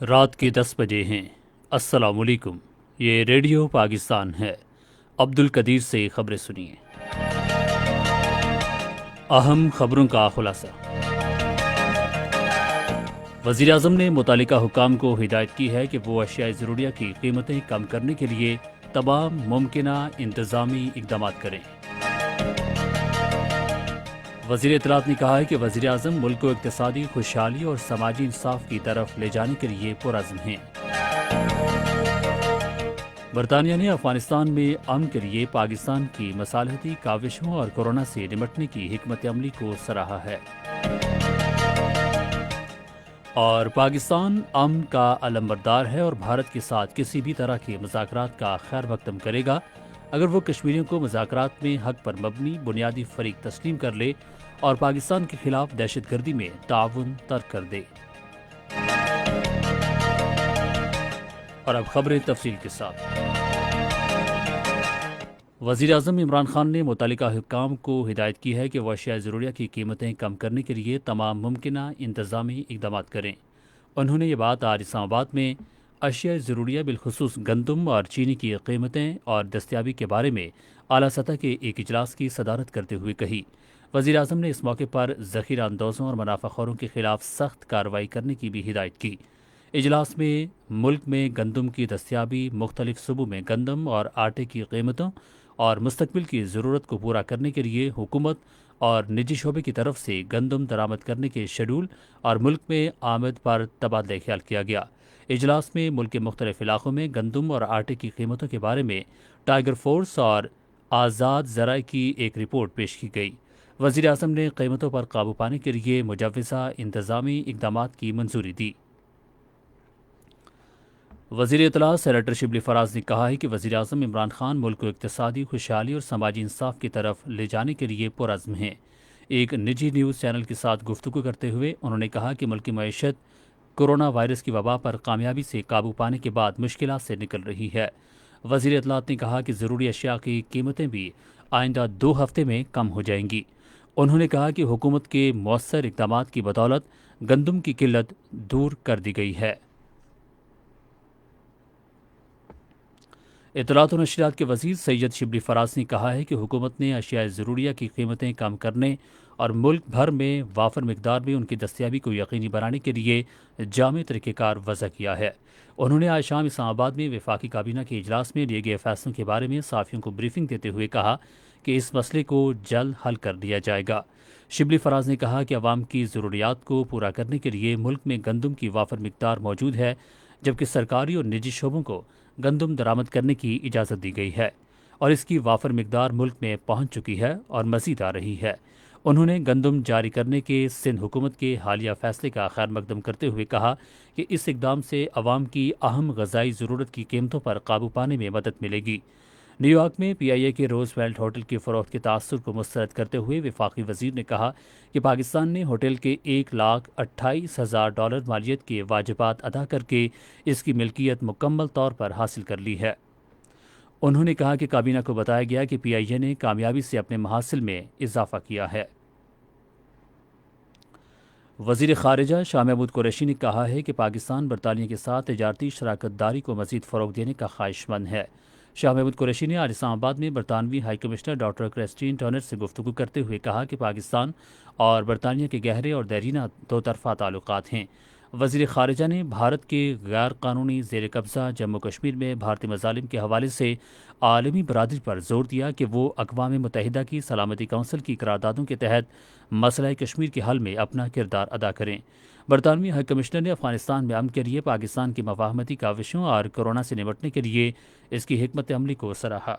رات کے 10 بجے ہیں۔ السلام علیکم، یہ ریڈیو پاکستان ہے۔ عبد القدیر سے خبریں سنیے۔ اہم خبروں کا خلاصہ۔ وزیر اعظم نے متعلقہ حکام کو ہدایت کی ہے کہ وہ اشیاء ضروریہ کی قیمتیں کم کرنے کے لیے تمام ممکنہ انتظامی اقدامات کریں۔ وزیر اطلاعات نے کہا ہے کہ وزیر اعظم ملک کو اقتصادی خوشحالی اور سماجی انصاف کی طرف لے جانے کے لیے پرعزم ہیں۔ برطانیہ نے افغانستان میں امن کے لیے پاکستان کی مصالحتی کاوشوں اور کورونا سے نمٹنے کی حکمت عملی کو سراہا ہے۔ اور پاکستان امن کا علمبردار ہے اور بھارت کے ساتھ کسی بھی طرح کے مذاکرات کا خیر مقدم کرے گا اگر وہ کشمیریوں کو مذاکرات میں حق پر مبنی بنیادی فریق تسلیم کر لے اور پاکستان کے خلاف دہشت گردی میں تعاون ترک کر دے۔ اور اب خبریں تفصیل کے ساتھ۔ وزیر اعظم عمران خان نے متعلقہ حکام کو ہدایت کی ہے کہ وہ اشیاء ضروریہ کی قیمتیں کم کرنے کے لیے تمام ممکنہ انتظامی اقدامات کریں۔ انہوں نے یہ بات آج اسلام آباد میں اشیاء ضروریہ بالخصوص گندم اور چینی کی قیمتیں اور دستیابی کے بارے میں اعلیٰ سطح کے ایک اجلاس کی صدارت کرتے ہوئے کہی۔ وزیر اعظم نے اس موقع پر ذخیرہ اندوزوں اور منافع خوروں کے خلاف سخت کارروائی کرنے کی بھی ہدایت کی۔ اجلاس میں ملک میں گندم کی دستیابی، مختلف صوبوں میں گندم اور آٹے کی قیمتوں اور مستقبل کی ضرورت کو پورا کرنے کے لیے حکومت اور نجی شعبے کی طرف سے گندم درآمد کرنے کے شیڈول اور ملک میں آمد پر تبادلہ خیال کیا گیا۔ اجلاس میں ملک کے مختلف علاقوں میں گندم اور آٹے کی قیمتوں کے بارے میں ٹائیگر فورس اور آزاد ذرائع کی ایک رپورٹ پیش کی گئی۔ وزیر اعظم نے قیمتوں پر قابو پانے کے لیے مجوزہ انتظامی اقدامات کی منظوری دی۔ وزیر اطلاع سینیٹر شبلی فراز نے کہا ہے کہ وزیر اعظم عمران خان ملک کو اقتصادی خوشحالی اور سماجی انصاف کی طرف لے جانے کے لیے پرعزم ہیں۔ ایک نجی نیوز چینل کے ساتھ گفتگو کرتے ہوئے انہوں نے کہا کہ ملکی معیشت کورونا وائرس کی وبا پر کامیابی سے قابو پانے کے بعد مشکلات سے نکل رہی ہے۔ وزیر اطلاعات نے کہا کہ ضروری اشیاء کی قیمتیں بھی آئندہ 2 ہفتے میں کم ہو جائیں گی۔ انہوں نے کہا کہ حکومت کے مؤثر اقدامات کی بدولت گندم کی قلت دور کر دی گئی ہے۔ اطلاعات و نشریات کے وزیر سید شبلی فراز نے کہا ہے کہ حکومت نے اشیاء ضروریہ کی قیمتیں کم کرنے اور ملک بھر میں وافر مقدار میں ان کی دستیابی کو یقینی بنانے کے لیے جامع طریقہ کار وضع کیا ہے۔ انہوں نے آج شام اسلام آباد میں وفاقی کابینہ کے اجلاس میں لیے گئے فیصلوں کے بارے میں صحافیوں کو بریفنگ دیتے ہوئے کہا کہ اس مسئلے کو جلد حل کر دیا جائے گا۔ شبلی فراز نے کہا کہ عوام کی ضروریات کو پورا کرنے کے لیے ملک میں گندم کی وافر مقدار موجود ہے، جبکہ سرکاری اور نجی شعبوں کو گندم درآمد کرنے کی اجازت دی گئی ہے اور اس کی وافر مقدار ملک میں پہنچ چکی ہے اور مزید آ رہی ہے۔ انہوں نے گندم جاری کرنے کے سندھ حکومت کے حالیہ فیصلے کا خیر مقدم کرتے ہوئے کہا کہ اس اقدام سے عوام کی اہم غذائی ضرورت کی قیمتوں پر قابو پانے میں مدد ملے گی۔ نیو یارک میں پی آئی اے کے روز ویلٹ ہوٹل کی فروخت کے تاثر کو مسترد کرتے ہوئے وفاقی وزیر نے کہا کہ پاکستان نے ہوٹل کے $1,28,000 مالیت کے واجبات ادا کر کے اس کی ملکیت مکمل طور پر حاصل کر لی ہے۔ انہوں نے کہا کہ کابینہ کو بتایا گیا کہ پی آئی اے نے کامیابی سے اپنے محاصل میں اضافہ کیا ہے۔ وزیر خارجہ شاہ محمود قریشی نے کہا ہے کہ پاکستان برطانیہ کے ساتھ تجارتی شراکت داری کو مزید فروغ دینے کا خواہش مند ہے۔ شاہ محمود قریشی نے آج اسلام آباد میں برطانوی high commissioner doctor Christine Turner سے گفتگو کرتے ہوئے کہا کہ پاکستان اور برطانیہ کے گہرے اور دیرینہ 2 طرفہ تعلقات ہیں۔ وزیر خارجہ نے بھارت کے غیر قانونی زیر قبضہ جموں کشمیر میں بھارتی مظالم کے حوالے سے عالمی برادری پر زور دیا کہ وہ اقوام متحدہ کی سلامتی کونسل کی قراردادوں کے تحت مسئلہ کشمیر کے حل میں اپنا کردار ادا کریں۔ برطانوی ہائی کمشنر نے افغانستان میں امن کے لیے پاکستان کی مفاہمتی کاوشوں اور کورونا سے نمٹنے کے لیے اس کی حکمت عملی کو سراہا۔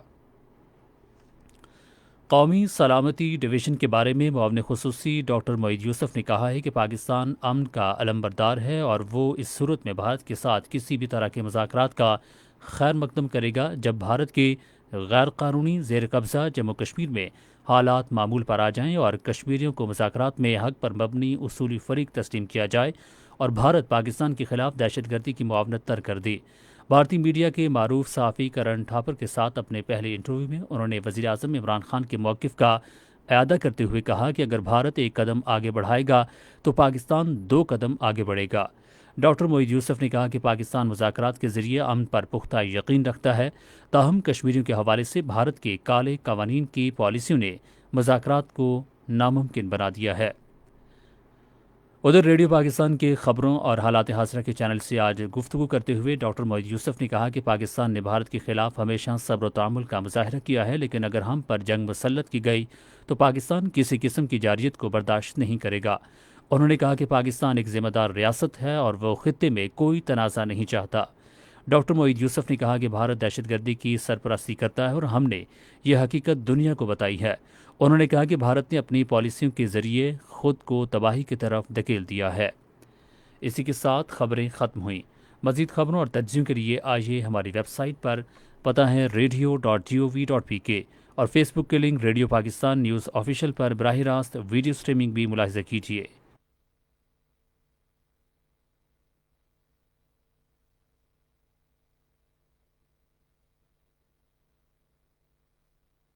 قومی سلامتی ڈویژن کے بارے میں معاون خصوصی ڈاکٹر معید یوسف نے کہا ہے کہ پاکستان امن کا علمبردار ہے اور وہ اس صورت میں بھارت کے ساتھ کسی بھی طرح کے مذاکرات کا خیر مقدم کرے گا جب بھارت کے غیر قانونی زیر قبضہ جموں کشمیر میں حالات معمول پر آ جائیں اور کشمیریوں کو مذاکرات میں حق پر مبنی اصولی فریق تسلیم کیا جائے اور بھارت پاکستان کے خلاف دہشت گردی کی معاونت ترک کر دے۔ بھارتی میڈیا کے معروف صحافی کرن ٹھاپر کے ساتھ اپنے پہلے انٹرویو میں انہوں نے وزیر اعظم عمران خان کے موقف کا اعادہ کرتے ہوئے کہا کہ اگر بھارت ایک قدم آگے بڑھائے گا تو پاکستان 2 قدم آگے بڑھے گا۔ ڈاکٹر معید یوسف نے کہا کہ پاکستان مذاکرات کے ذریعے امن پر پختہ یقین رکھتا ہے، تاہم کشمیریوں کے حوالے سے بھارت کے کالے قوانین کی پالیسیوں نے مذاکرات کو ناممکن بنا دیا ہے۔ ادھر ریڈیو پاکستان کے خبروں اور حالات حاضرہ کے چینل سے آج گفتگو کرتے ہوئے ڈاکٹر معید یوسف نے کہا کہ پاکستان نے بھارت کے خلاف ہمیشہ صبر و تعامل کا مظاہرہ کیا ہے، لیکن اگر ہم پر جنگ مسلط کی گئی تو پاکستان کسی قسم کی جارحیت کو برداشت نہیں کرے گا۔ انہوں نے کہا کہ پاکستان ایک ذمہ دار ریاست ہے اور وہ خطے میں کوئی تنازع نہیں چاہتا۔ ڈاکٹر معید یوسف نے کہا کہ بھارت دہشت گردی کی سرپرستی کرتا ہے اور ہم نے یہ حقیقت دنیا کو بتائی ہے۔ انہوں نے کہا کہ بھارت نے اپنی پالیسیوں کے ذریعے خود کو تباہی کی طرف دھکیل دیا ہے۔ اسی کے ساتھ خبریں ختم ہوئیں۔ مزید خبروں اور تجزیوں کے لیے آئیے ہماری ویب سائٹ پر، پتہ ہے radio.gov.pk، اور فیس بک کے link radio Pakistan news official پر براہ راست ویڈیو سٹریمنگ بھی ملاحظہ کیجیے۔